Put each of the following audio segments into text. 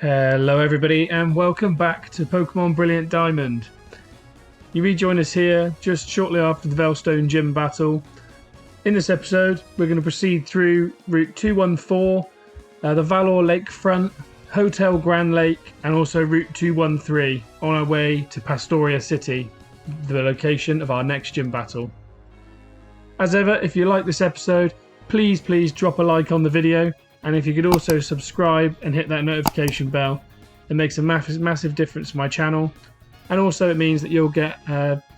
Hello everybody and welcome back to Pokemon Brilliant Diamond. You rejoin us here just shortly after the Veilstone Gym battle. In this episode we're going to proceed through Route 214, the Valor Lakefront, Hotel Grand Lake and also Route 213 on our way to Pastoria City, the location of our next gym battle. As ever, if you like this episode, please drop a like on the video. And if you could also subscribe and hit that notification bell, it makes a massive difference to my channel. And also it means that you'll get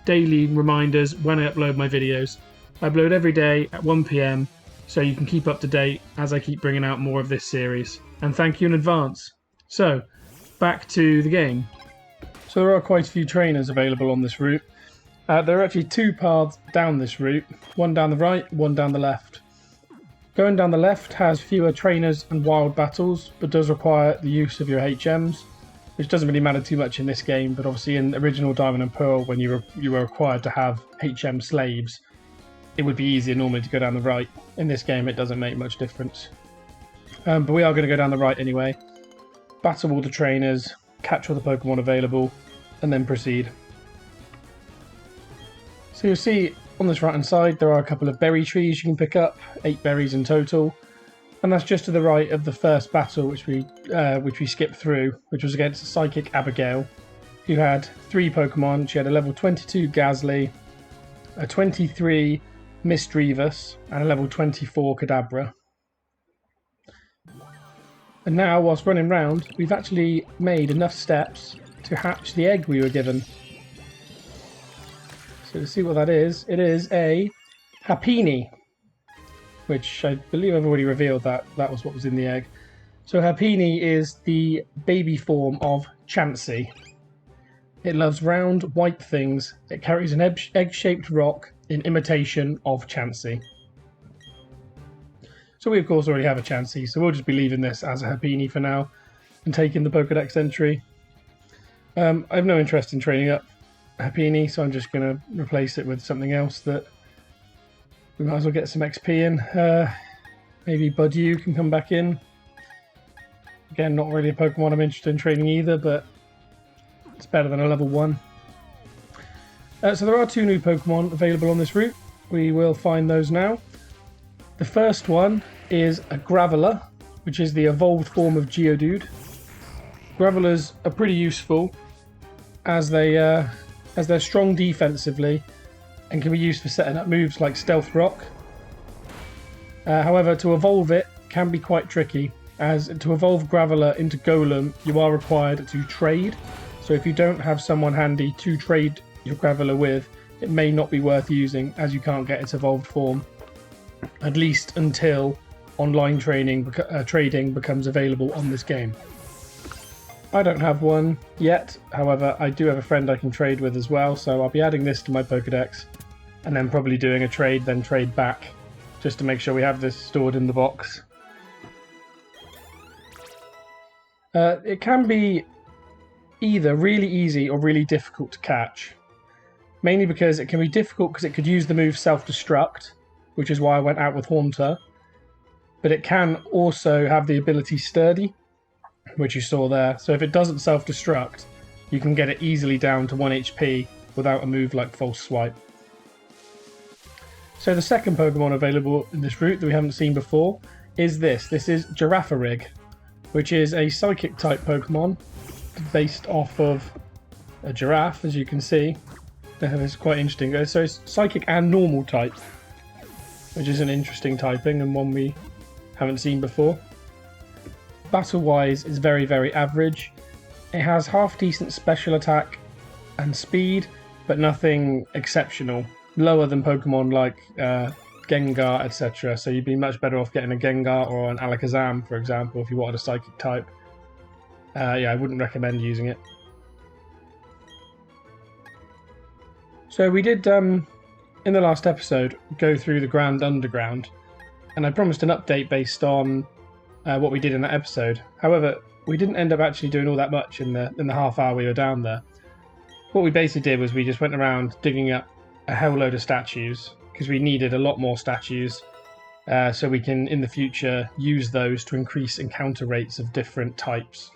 daily reminders when I upload my videos. I upload every day at 1 PM, so you can keep up to date as I keep bringing out more of this series. And thank you in advance. So, back to the game. So there are quite a few trainers available on this route. There are actually two paths down this route, one down the right, one down the left. Going down the left has fewer trainers and wild battles, but does require the use of your HMs, which doesn't really matter too much in this game, but obviously in original Diamond and Pearl, when you were required to have HM slaves, it would be easier normally to go down the right. In this game, it doesn't make much difference. But we are going to go down the right anyway, battle all the trainers, catch all the Pokemon available, and then proceed. So you'll see on this right hand side there are a couple of berry trees you can pick up, 8 berries in total, and that's just to the right of the first battle which we skipped through, which was against Psychic Abigail, who had 3 Pokemon. She had a level 22 Gazly, a 23 Misdreavus, and a level 24 Cadabra. And now, whilst running round, we've actually made enough steps to hatch the egg we were given. So to see what that is, it is a Happiny, which I believe I've already revealed that was what was in the egg. So Happiny is the baby form of Chansey. It loves round, white things. It carries an egg-shaped rock in imitation of Chansey. So we of course already have a Chansey, so we'll just be leaving this as a Happiny for now and taking the Pokedex entry. I have no interest in training up Happiny, so I'm just going to replace it with something else that we might as well get some XP in. Maybe Budew can come back in. Again, not really a Pokemon I'm interested in training either, but it's better than a level 1. So there are 2 new Pokemon available on this route. We will find those now. The first one is a Graveler, which is the evolved form of Geodude. Gravelers are pretty useful as they're strong defensively and can be used for setting up moves like Stealth Rock. However, to evolve it can be quite tricky, as to evolve Graveler into Golem you are required to trade. So if you don't have someone handy to trade your Graveler with, it may not be worth using, as you can't get its evolved form, at least until online trading becomes available on this game. I don't have one yet, however I do have a friend I can trade with as well, so I'll be adding this to my Pokedex and then probably doing a trade, then trade back, just to make sure we have this stored in the box. It can be either really easy or really difficult to catch, mainly because it can be difficult because it could use the move Self-Destruct, which is why I went out with Haunter, but it can also have the ability Sturdy, which you saw there. So if it doesn't self-destruct, you can get it easily down to 1 HP without a move like False Swipe. So the second Pokemon available in this route that we haven't seen before is this. This is Girafarig, which is a Psychic type Pokemon based off of a giraffe, as you can see. It's quite interesting. So it's Psychic and Normal type, which is an interesting typing and one we haven't seen before. Battle-wise, it's very average. It has half-decent special attack and speed, but nothing exceptional. Lower than Pokemon like Gengar, etc. So you'd be much better off getting a Gengar or an Alakazam, for example, if you wanted a Psychic type. Yeah, I wouldn't recommend using it. So we did, in the last episode, go through the Grand Underground, and I promised an update based on what we did in that episode. However, we didn't end up actually doing all that much in the half hour we were down there. What we basically did was we just went around digging up a hell load of statues, because we needed a lot more statues so we can in the future use those to increase encounter rates of different types.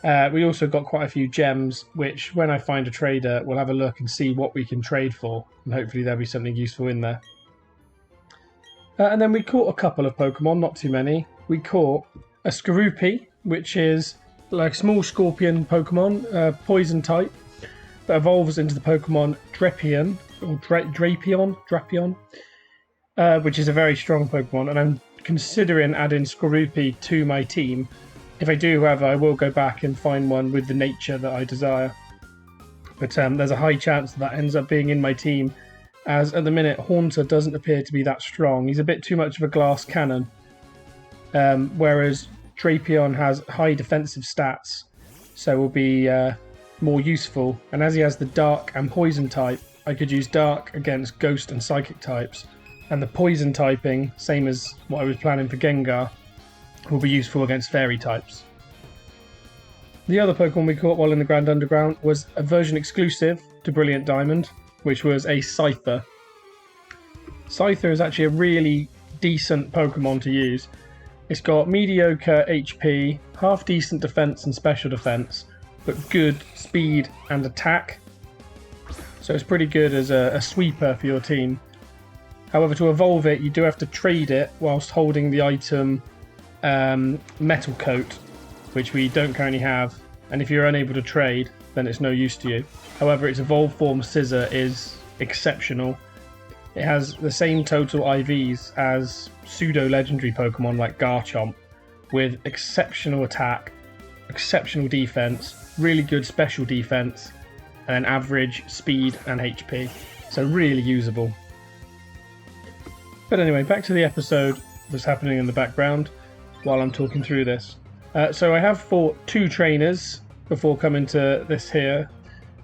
We also got quite a few gems, which when I find a trader, we'll have a look and see what we can trade for, and hopefully there'll be something useful in there. And then we caught a couple of Pokemon, not too many. We caught a Skorupi, which is like a small scorpion Pokemon, poison type, that evolves into the Pokemon Drapion, or Drapion, which is a very strong Pokemon, and I'm considering adding Skorupi to my team. If I do, however, I will go back and find one with the nature that I desire. But there's a high chance that ends up being in my team, as at the minute Haunter doesn't appear to be that strong. He's a bit too much of a glass cannon, whereas Drapion has high defensive stats, so will be more useful. And as he has the Dark and Poison type, I could use Dark against Ghost and Psychic types, and the Poison typing, same as what I was planning for Gengar, will be useful against Fairy types. The other Pokemon we caught while in the Grand Underground was a version exclusive to Brilliant Diamond, which was a Cypher. Scyther is actually a really decent Pokemon to use. It's got mediocre HP, half decent defense and special defense, but good speed and attack. So it's pretty good as a sweeper for your team. However, to evolve it, you do have to trade it whilst holding the item Metal Coat, which we don't currently have. And if you're unable to trade, then it's no use to you. However, its evolved form Scissor is exceptional. It has the same total IVs as pseudo-legendary Pokemon like Garchomp, with exceptional attack, exceptional defense, really good special defense, and an average speed and HP. So really usable. But anyway, back to the episode that's happening in the background while I'm talking through this. So I have fought 2 trainers before coming to this here.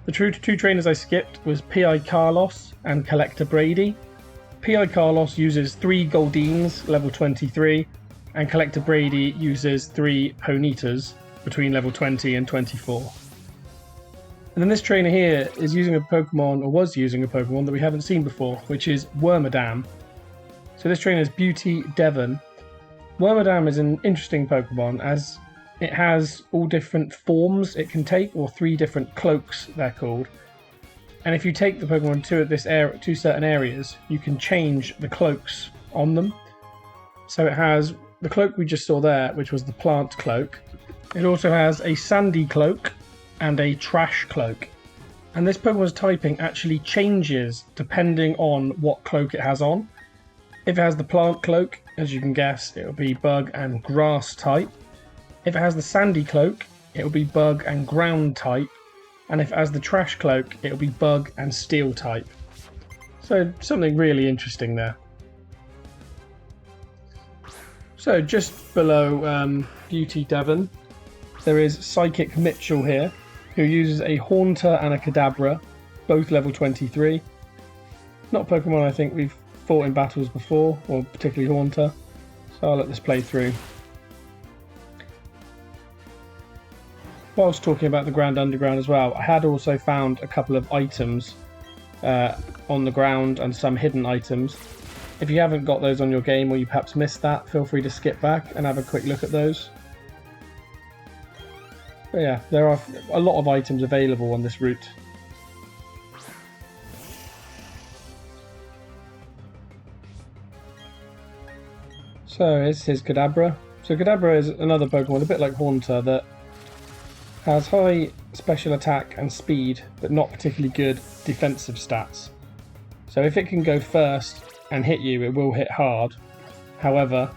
The two trainers I skipped was P.I. Carlos and Collector Brady. P.I. Carlos uses 3 Goldines, level 23, and Collector Brady uses 3 Ponytas between level 20 and 24. And then this trainer here is using a Pokemon, or was using a Pokemon that we haven't seen before, which is Wormadam. So this trainer is Beauty Devon. Wormadam is an interesting Pokemon as it has all different forms it can take, or 3 different cloaks they're called. And if you take the Pokemon to certain areas, you can change the cloaks on them. So it has the cloak we just saw there, which was the plant cloak. It also has a sandy cloak and a trash cloak. And this Pokemon's typing actually changes depending on what cloak it has on. If it has the plant cloak, as you can guess, it will be bug and grass type. If it has the sandy cloak, it will be bug and ground type. And if it has the trash cloak, it will be bug and steel type. So something really interesting there. So just below Beauty Devon, there is Psychic Mitchell here, who uses a Haunter and a Cadabra, both level 23. Not a Pokemon I think we've fought in battles before, or particularly Haunter, so I'll let this play through. Whilst talking about the Grand Underground as well, I had also found a couple of items on the ground and some hidden items. If you haven't got those on your game, or you perhaps missed that, feel free to skip back and have a quick look at those. But yeah, there are a lot of items available on this route. So here's his Cadabra. So Cadabra is another Pokemon, a bit like Haunter, that has high special attack and speed, but not particularly good defensive stats. So if it can go first and hit you, it will hit hard. However,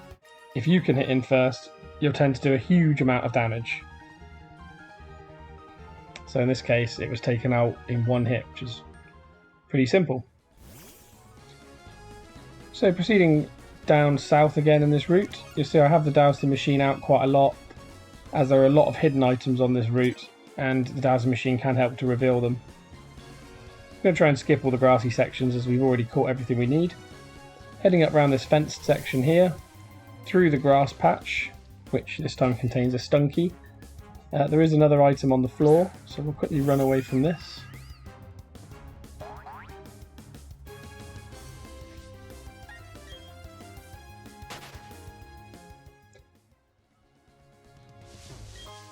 if you can hit in first, you'll tend to do a huge amount of damage. So in this case, it was taken out in 1 hit, which is pretty simple. So proceeding down south again in this route, you'll see I have the dowsing machine out quite a lot, as there are a lot of hidden items on this route, and the dowsing machine can help to reveal them. I'm going to try and skip all the grassy sections as we've already caught everything we need. Heading up around this fenced section here, through the grass patch, which this time contains a Stunky. There is another item on the floor, so we'll quickly run away from this.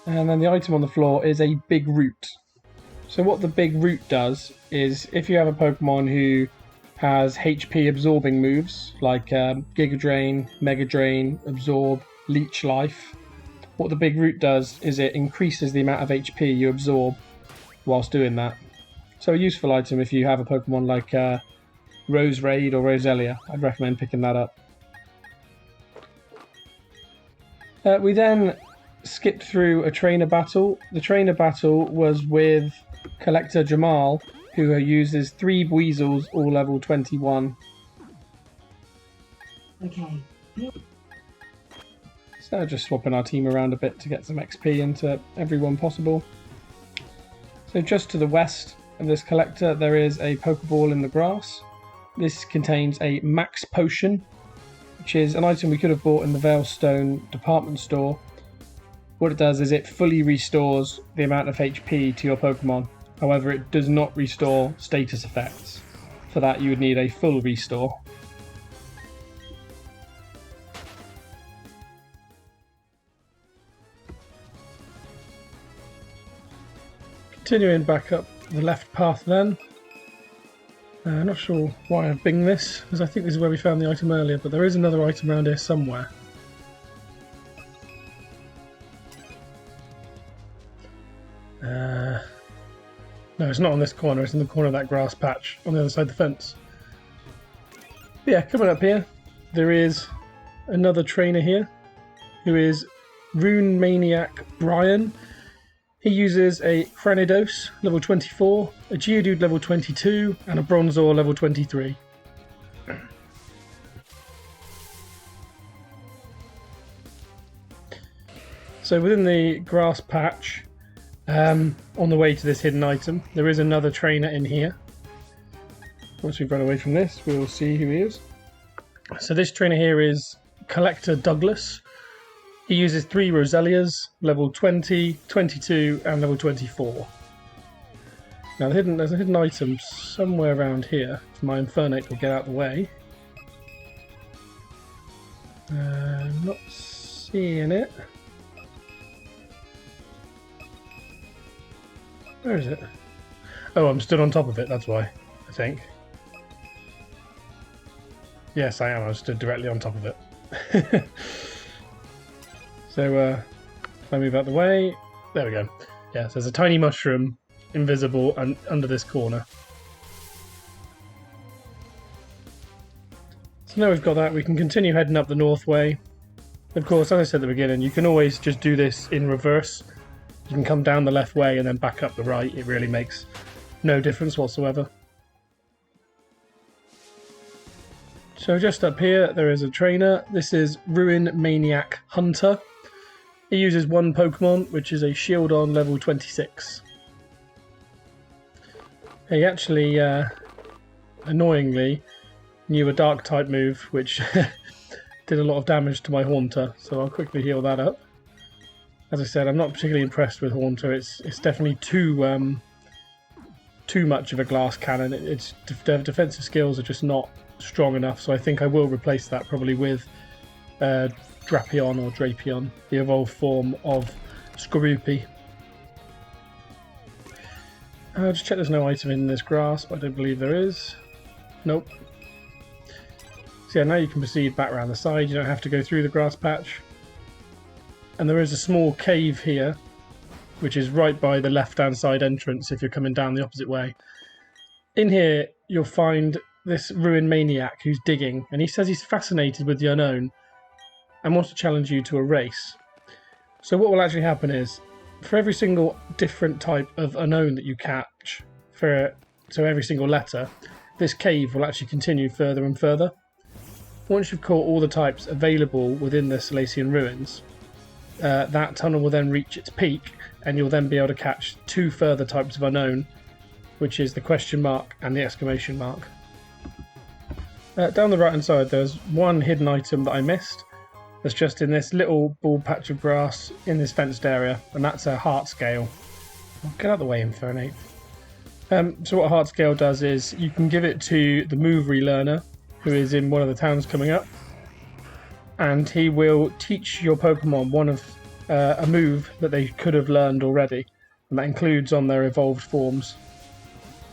And then the item on the floor is a big root. So what the big root does is, if you have a Pokemon who has HP absorbing moves like Giga Drain, Mega Drain, Absorb, Leech Life, what the big root does is it increases the amount of HP you absorb whilst doing that. So a useful item if you have a Pokemon like Roserade or Roselia. I'd recommend picking that up. We then skipped through a trainer battle. The trainer battle was with Collector Jamal, who uses 3 Weasels, all level 21. Okay. So just swapping our team around a bit to get some XP into everyone possible. So just to the west of this collector there is a Pokeball in the grass. This contains a Max Potion, which is an item we could have bought in the Veilstone department store. What it does is it fully restores the amount of HP to your Pokemon. However, it does not restore status effects. For that you would need a full restore. Continuing back up the left path then. Not sure why I've binged this, because I think this is where we found the item earlier, but there is another item around here somewhere. No, it's not on this corner, it's in the corner of that grass patch on the other side of the fence. But yeah, coming up here, there is another trainer here, who is Rune Maniac Brian. He uses a Cranidos, level 24, a Geodude level 22, and a Bronzor level 23. So within the grass patch, on the way to this hidden item, there is another trainer in here. Once we've run away from this, we'll see who he is. So this trainer here is Collector Douglas. He uses 3 Roselias, level 20, 22, and level 24. Now there's a hidden item somewhere around here. If my Infernape will get out of the way. Not seeing it. Where is it? Oh, I'm stood on top of it, that's why, I think. Yes, I am. I stood directly on top of it. So, if I move out the way, there we go. Yeah, so there's a tiny mushroom, invisible, and under this corner. So now we've got that, we can continue heading up the north way. Of course, as I said at the beginning, you can always just do this in reverse. You can come down the left way and then back up the right. It really makes no difference whatsoever. So just up here, there is a trainer. This is Ruin Maniac Hunter. He uses 1 Pokemon, which is a Shieldon level 26. He actually, annoyingly, knew a Dark type move, which did a lot of damage to my Haunter, so I'll quickly heal that up. As I said, I'm not particularly impressed with Haunter. It's definitely too much of a glass cannon. Its defensive skills are just not strong enough, so I think I will replace that probably with Drapion or Drapion, the evolved form of Skorupi. Just check there's no item in this grass, but I don't believe there is. Nope. So yeah, now you can proceed back around the side, you don't have to go through the grass patch. And there is a small cave here, which is right by the left-hand side entrance if you're coming down the opposite way. In here, you'll find this Ruin Maniac who's digging, and he says he's fascinated with the unknown and wants to challenge you to a race. So what will actually happen is, for every single different type of unknown that you catch, so every single letter, this cave will actually continue further and further. Once you've caught all the types available within the Salacian Ruins, that tunnel will then reach its peak, and you'll then be able to catch 2 further types of unknown, which is the question mark and the exclamation mark. Down the right hand side there's one hidden item that I missed. That's just in this little bald patch of grass in this fenced area, and that's a heart scale. Get out of the way, Infernape. So what a heart scale does is you can give it to the move relearner, who is in one of the towns coming up, and he will teach your Pokemon one of a move that they could have learned already, and that includes on their evolved forms.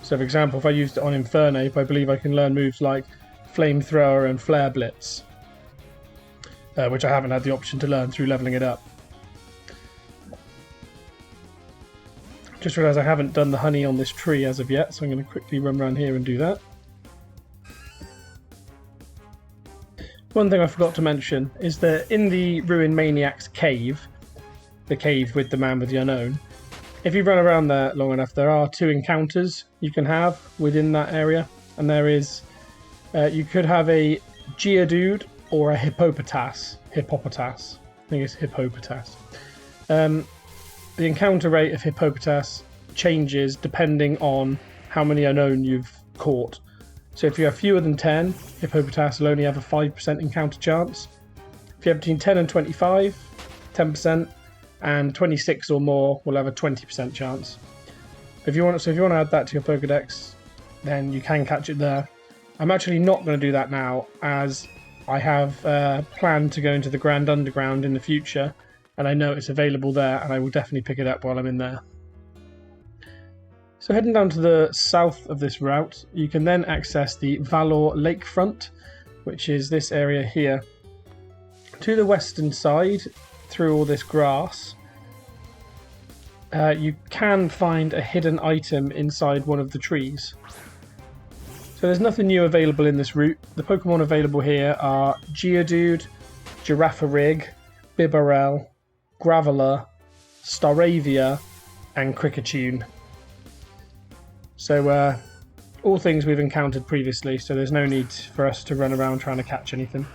So for example, if I used it on Infernape, I believe I can learn moves like Flamethrower and Flare Blitz, which I haven't had the option to learn through levelling it up. Just realised I haven't done the honey on this tree as of yet, so I'm going to quickly run around here and do that. One thing I forgot to mention is that in the Ruin Maniac's cave, the cave with the man with the unknown, if you run around there long enough, there are 2 encounters you can have within that area, and there is, you could have a Geodude or a Hippopotas. I think it's Hippopotas. The encounter rate of Hippopotas changes depending on how many unknown you've caught. So if you have fewer than 10, Hippopotas will only have a 5% encounter chance. If you have between 10 and 25, 10%, and 26 or more will have a 20% chance. If you want to add that to your Pokédex, then you can catch it there. I'm actually not going to do that now, as I have planned to go into the Grand Underground in the future, and I know it's available there, and I will definitely pick it up while I'm in there. So heading down to the south of this route, you can then access the Valor Lakefront, which is this area here. To the western side, through all this grass, you can find a hidden item inside one of the trees. So there's nothing new available in this route. The Pokemon available here are Geodude, Girafarig, Bibarel, Graveler, Staravia, and Kricketune. So all things we've encountered previously, so there's no need for us to run around trying to catch anything.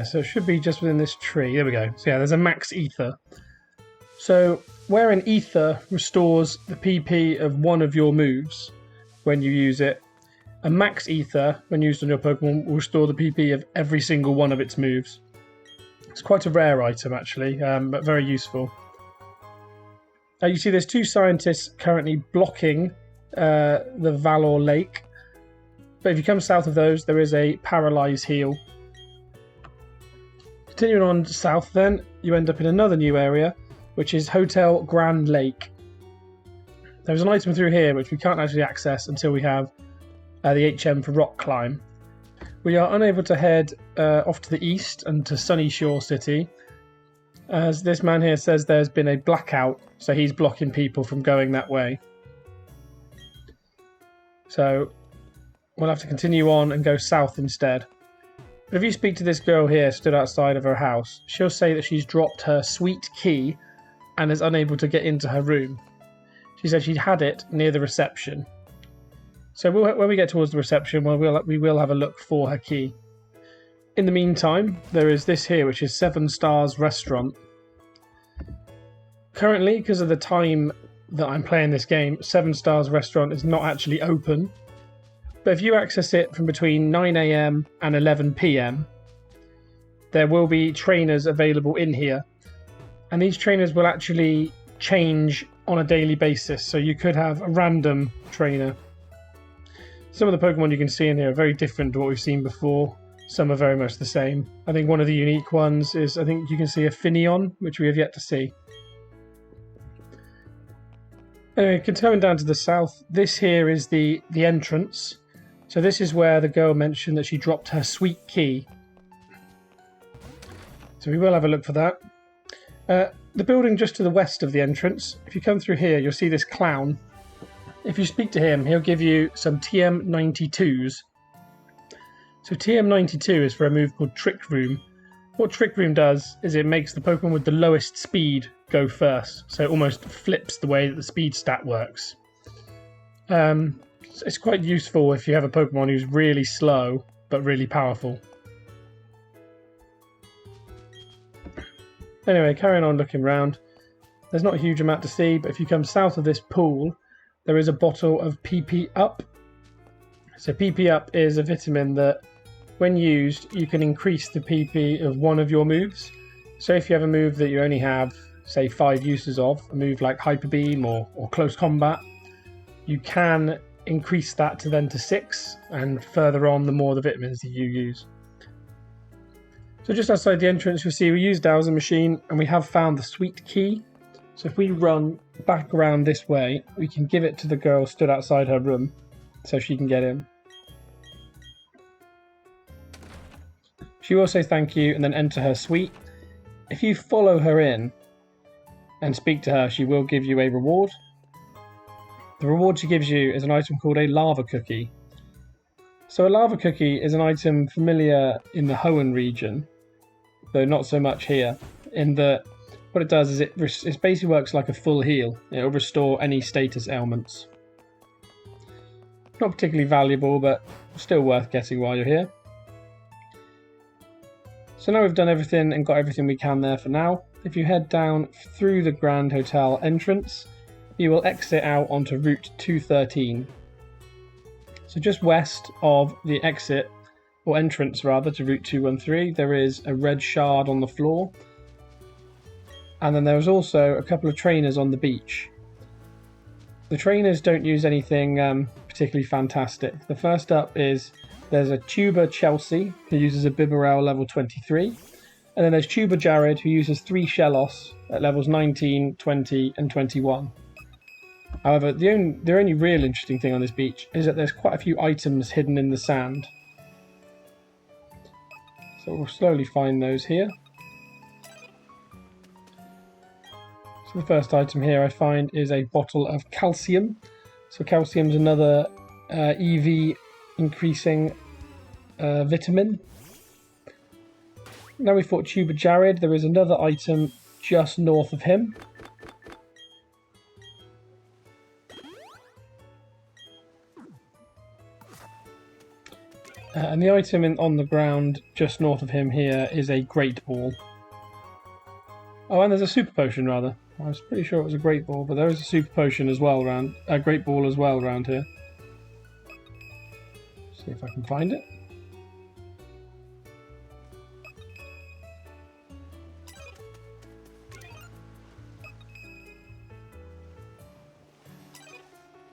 So it should be just within this tree. There we go. So yeah, there's a max ether. So where an ether restores the PP of one of your moves when you use it, a max ether, when used on your Pokemon, will restore the PP of every single one of its moves. It's quite a rare item actually, but very useful. You see there's 2 scientists currently blocking the Valor Lake. But if you come south of those, there is a Paralyze Heal. Continuing on south then, you end up in another new area, which is Hotel Grand Lake. There's an item through here which we can't actually access until we have the HM for Rock Climb. We are unable to head off to the east and to Sunny Shore City, as this man here says there's been a blackout, so he's blocking people from going that way. So we'll have to continue on and go south instead. But if you speak to this girl here stood outside of her house, she'll say that she's dropped her sweet key and is unable to get into her room. She said she'd had it near the reception. So when we get towards the reception, we will have a look for her key. In the meantime, there is this here, which is 7 Stars Restaurant. Currently, because of the time that I'm playing this game, 7 Stars Restaurant is not actually open. But if you access it from between 9 AM and 11 PM, there will be trainers available in here. And these trainers will actually change on a daily basis. So you could have a random trainer. Some of the Pokemon you can see in here are very different to what we've seen before. Some are very much the same. I think one of the unique ones is, I think you can see a Finneon, which we have yet to see. Anyway, continuing down to the south, this here is the entrance. So this is where the girl mentioned that she dropped her sweet key. So we will have a look for that. The building just to the west of the entrance, if you come through here, you'll see this clown. If you speak to him, he'll give you some TM92s. So TM92 is for a move called Trick Room. What Trick Room does is it makes the Pokemon with the lowest speed go first. So it almost flips the way that the speed stat works. It's quite useful if you have a Pokemon who's really slow but really powerful. Anyway, carrying on looking around. There's not a huge amount to see, but if you come south of this pool, there is a bottle of PP Up. So PP Up is a vitamin that, when used, you can increase the PP of one of your moves. So if you have a move that you only have, say, 5 uses of, a move like Hyper Beam or Close Combat, you can increase that to then to 6, and further on, the more the vitamins that you use. So just outside the entrance, you'll see we use Dowser Machine, and we have found the Sweet Key. So if we run back around this way, we can give it to the girl stood outside her room, so she can get in. She will say thank you and then enter her suite. If you follow her in and speak to her, she will give you a reward. The reward she gives you is an item called a Lava Cookie. So a Lava Cookie is an item familiar in the Hoenn region, though not so much here, in that what it does is it basically works like a full heal. It will restore any status ailments. Not particularly valuable, but still worth getting while you're here. So now we've done everything and got everything we can there for now. If you head down through the Grand Hotel entrance, you will exit out onto Route 213. So just west of the exit, or entrance rather, to Route 213, there is a red shard on the floor. And then there is also a couple of trainers on the beach. The trainers don't use anything particularly fantastic. The first up is there's a Tuber Chelsea who uses a Bibarel level 23. And then there's Tuber Jared who uses 3 Shellos at levels 19, 20 and 21. However, the only real interesting thing on this beach is that there's quite a few items hidden in the sand. So we'll slowly find those here. So the first item here I find is a bottle of calcium. So calcium is another EV increasing vitamin. Now we've fought Tuber Jared, there is another item just north of him. And the item on the ground just north of him here is a Great Ball. Oh, and there's a Super Potion rather. I was pretty sure it was a Great Ball, but there is a Super Potion as well around, a Great Ball as well around here. See if I can find it.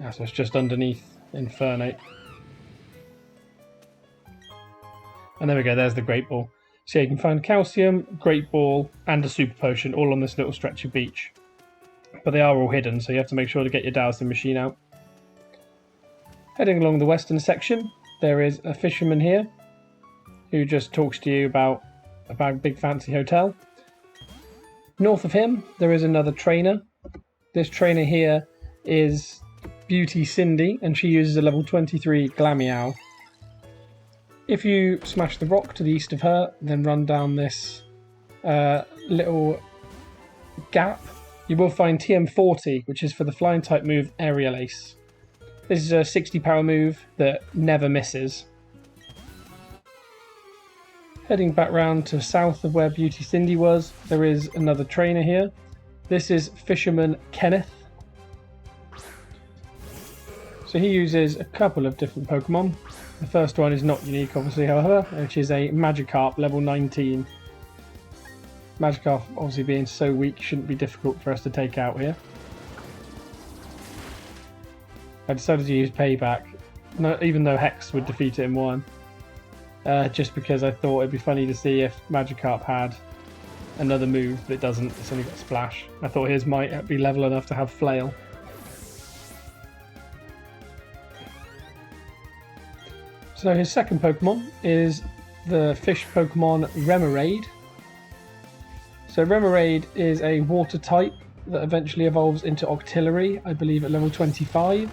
Ah, so it's just underneath Infernate. And there we go, there's the Great Ball. So you can find calcium, Great Ball, and a Super Potion all on this little stretch of beach. But they are all hidden, so you have to make sure to get your dowsing machine out. Heading along the western section, there is a fisherman here who just talks to you about a big fancy hotel. North of him, there is another trainer. This trainer here is Beauty Cindy, and she uses a level 23 Glameow. If you smash the rock to the east of her, then run down this little gap, you will find TM40, which is for the flying type move Aerial Ace. This is a 60 power move that never misses. Heading back round to south of where Beauty Cindy was, there is another trainer here. This is Fisherman Kenneth. So he uses a couple of different Pokemon. The first one is not unique, obviously, however, which is a Magikarp, level 19. Magikarp, obviously being so weak, shouldn't be difficult for us to take out here. I decided to use Payback, even though Hex would defeat it in one. Just because I thought it'd be funny to see if Magikarp had another move, but it doesn't, it's only got Splash. I thought his might be level enough to have Flail. So his second Pokemon is the fish Pokemon Remoraid. So Remoraid is a water type that eventually evolves into Octillery, I believe at level 25.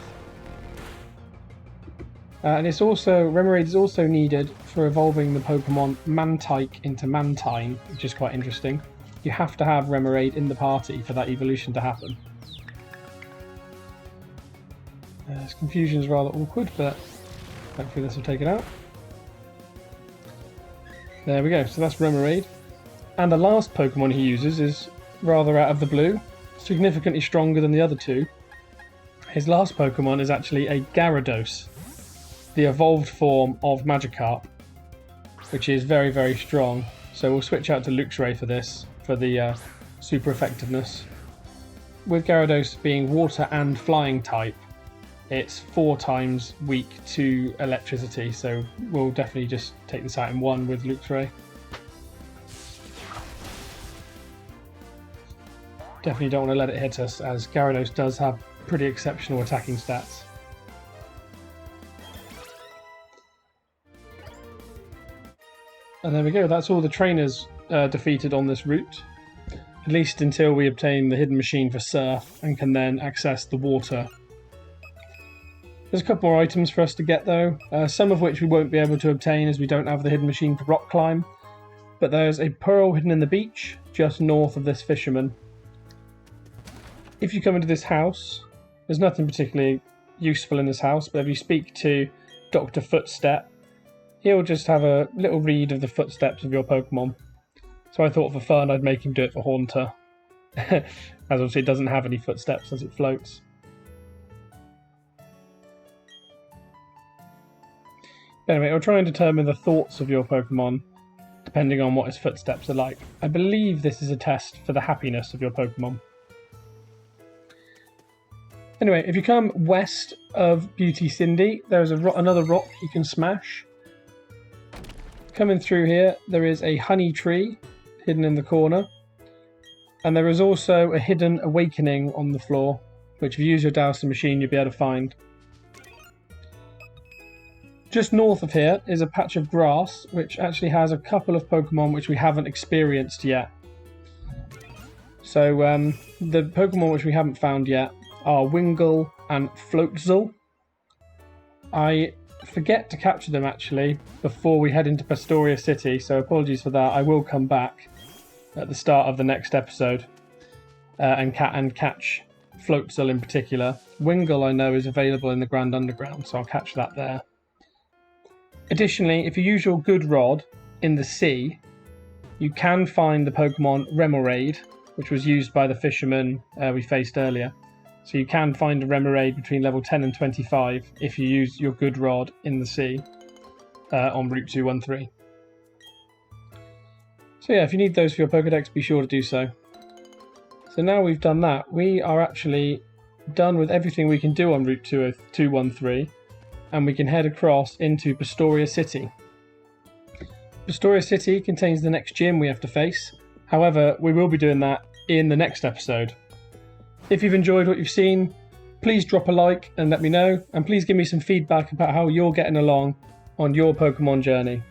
And it's also, Remoraid is also needed for evolving the Pokemon Mantike into Mantine, which is quite interesting. You have to have Remoraid in the party for that evolution to happen. This confusion is rather awkward, but hopefully this will take it out. There we go, so that's Remoraid. And the last Pokemon he uses is rather out of the blue, significantly stronger than the other two. His last Pokemon is actually a Gyarados, the evolved form of Magikarp, which is very, very strong. So we'll switch out to Luxray for this, for the super effectiveness. With Gyarados being water and flying type, it's 4 times weak to electricity, so we'll definitely just take this out in 1 with Luxray. Definitely don't want to let it hit us, as Gyarados does have pretty exceptional attacking stats. And there we go, that's all the trainers defeated on this route. At least until we obtain the hidden machine for Surf and can then access the water. There's a couple more items for us to get though, some of which we won't be able to obtain as we don't have the hidden machine for Rock Climb. But there's a pearl hidden in the beach, just north of this fisherman. If you come into this house, there's nothing particularly useful in this house, but if you speak to Dr. Footstep, he'll just have a little read of the footsteps of your Pokemon. So I thought for fun I'd make him do it for Haunter, as obviously it doesn't have any footsteps as it floats. But anyway, I'll try and determine the thoughts of your Pokemon, depending on what his footsteps are like. I believe this is a test for the happiness of your Pokemon. Anyway, if you come west of Beauty Cindy, there's another rock you can smash. Coming through here, there is a honey tree hidden in the corner. And there is also a hidden awakening on the floor, which if you use your dowser machine, you'll be able to find. Just north of here is a patch of grass, which actually has a couple of Pokemon which we haven't experienced yet. So the Pokemon which we haven't found yet are Wingull and Floatzel. I forget to capture them actually before we head into Pistoria City, so apologies for that. I will come back at the start of the next episode and catch Floatzel in particular. Wingull I know is available in the Grand Underground, so I'll catch that there. Additionally, if you use your good rod in the sea, you can find the Pokemon Remoraid, which was used by the fisherman we faced earlier. So you can find a Remoraid between level 10 and 25 if you use your good rod in the sea on Route 213. So yeah, if you need those for your Pokedex, be sure to do so. So now we've done that, we are actually done with everything we can do on Route 213, and we can head across into Pistoria City. Pistoria City contains the next gym we have to face. However, we will be doing that in the next episode. If you've enjoyed what you've seen, please drop a like and let me know, and please give me some feedback about how you're getting along on your Pokemon journey.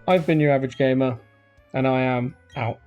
I've been your average gamer, and I am out.